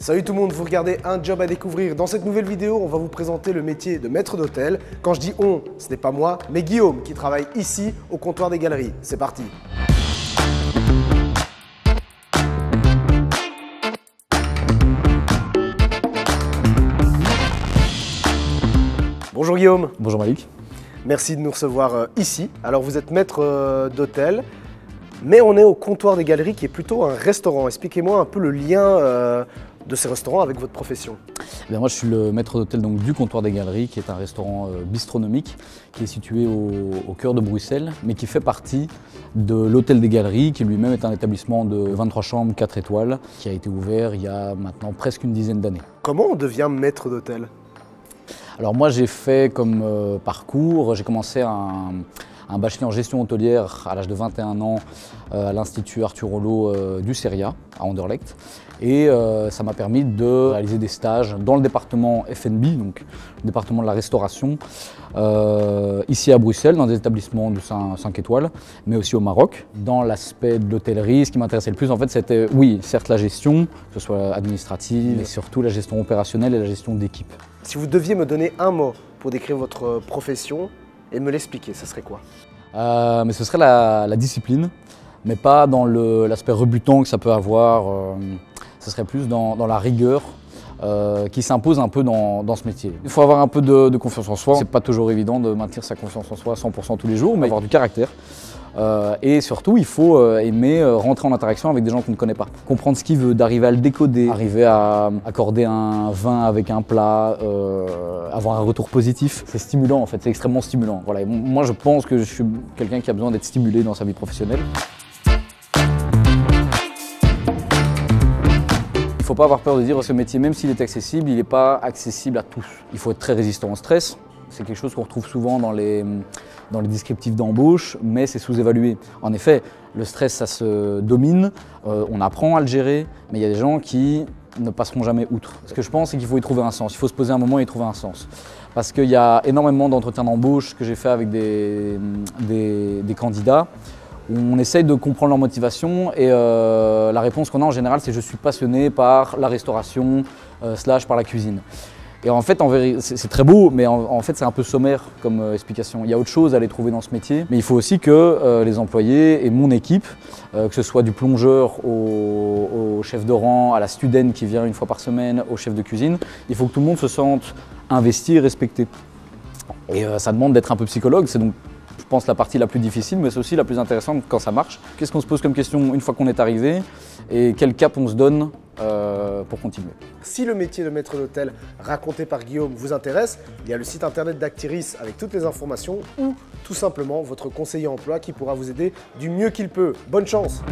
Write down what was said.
Salut tout le monde, vous regardez Un Job à découvrir. Dans cette nouvelle vidéo, on va vous présenter le métier de maître d'hôtel. Quand je dis on, ce n'est pas moi, mais Guillaume qui travaille ici au comptoir des galeries. C'est parti. Bonjour Guillaume. Bonjour Malik. Merci de nous recevoir ici. Alors vous êtes maître d'hôtel, mais on est au comptoir des galeries qui est plutôt un restaurant. Expliquez-moi un peu le lien de ces restaurants avec votre profession. Eh bien, moi je suis le maître d'hôtel du comptoir des galeries, qui est un restaurant bistronomique qui est situé au cœur de Bruxelles, mais qui fait partie de l'hôtel des galeries, qui lui-même est un établissement de 23 chambres, 4 étoiles, qui a été ouvert il y a maintenant presque une dizaine d'années. Comment on devient maître d'hôtel ? Alors moi j'ai fait comme parcours, j'ai commencé un bachelier en gestion hôtelière à l'âge de 21 ans à l'Institut Arthur Rollo du Seria à Anderlecht. Et ça m'a permis de réaliser des stages dans le département F&B, donc le département de la restauration, ici à Bruxelles, dans des établissements de 5 étoiles, mais aussi au Maroc. Dans l'aspect de l'hôtellerie, ce qui m'intéressait le plus, en fait, c'était, oui, certes la gestion, que ce soit administrative, mais surtout la gestion opérationnelle et la gestion d'équipe. Si vous deviez me donner un mot pour décrire votre profession et me l'expliquer, ça serait quoi ? Mais ce serait la discipline, mais pas dans l'aspect rebutant que ça peut avoir. Ce serait plus dans la rigueur qui s'impose un peu dans ce métier. Il faut avoir un peu de confiance en soi. C'est pas toujours évident de maintenir sa confiance en soi à 100% tous les jours, mais avoir du caractère. Et surtout, il faut aimer rentrer en interaction avec des gens qu'on ne connaît pas. Comprendre ce qu'il veut, d'arriver à le décoder, arriver à accorder un vin avec un plat, avoir un retour positif. C'est stimulant en fait, c'est extrêmement stimulant. Voilà. Et moi, je pense que je suis quelqu'un qui a besoin d'être stimulé dans sa vie professionnelle. Il ne faut pas avoir peur de dire que ce métier, même s'il est accessible, il n'est pas accessible à tous. Il faut être très résistant au stress. C'est quelque chose qu'on retrouve souvent dans les descriptifs d'embauche, mais c'est sous-évalué. En effet, le stress, ça se domine, on apprend à le gérer, mais il y a des gens qui ne passeront jamais outre. Ce que je pense, c'est qu'il faut y trouver un sens. Il faut se poser un moment et y trouver un sens. Parce qu'il y a énormément d'entretiens d'embauche que j'ai fait avec des candidats, où on essaye de comprendre leur motivation et la réponse qu'on a en général, c'est « je suis passionné par la restauration / par la cuisine ». Et en fait, c'est très beau, mais en fait, c'est un peu sommaire comme explication. Il y a autre chose à aller trouver dans ce métier, mais il faut aussi que les employés et mon équipe, que ce soit du plongeur au chef de rang, à la student qui vient une fois par semaine, au chef de cuisine, il faut que tout le monde se sente investi et respecté. Et ça demande d'être un peu psychologue, c'est donc, je pense, la partie la plus difficile, mais c'est aussi la plus intéressante quand ça marche. Qu'est-ce qu'on se pose comme question une fois qu'on est arrivé et quel cap on se donne pour continuer. Si le métier de maître d'hôtel raconté par Guillaume vous intéresse, il y a le site internet d'Actiris avec toutes les informations ou tout simplement votre conseiller emploi qui pourra vous aider du mieux qu'il peut. Bonne chance!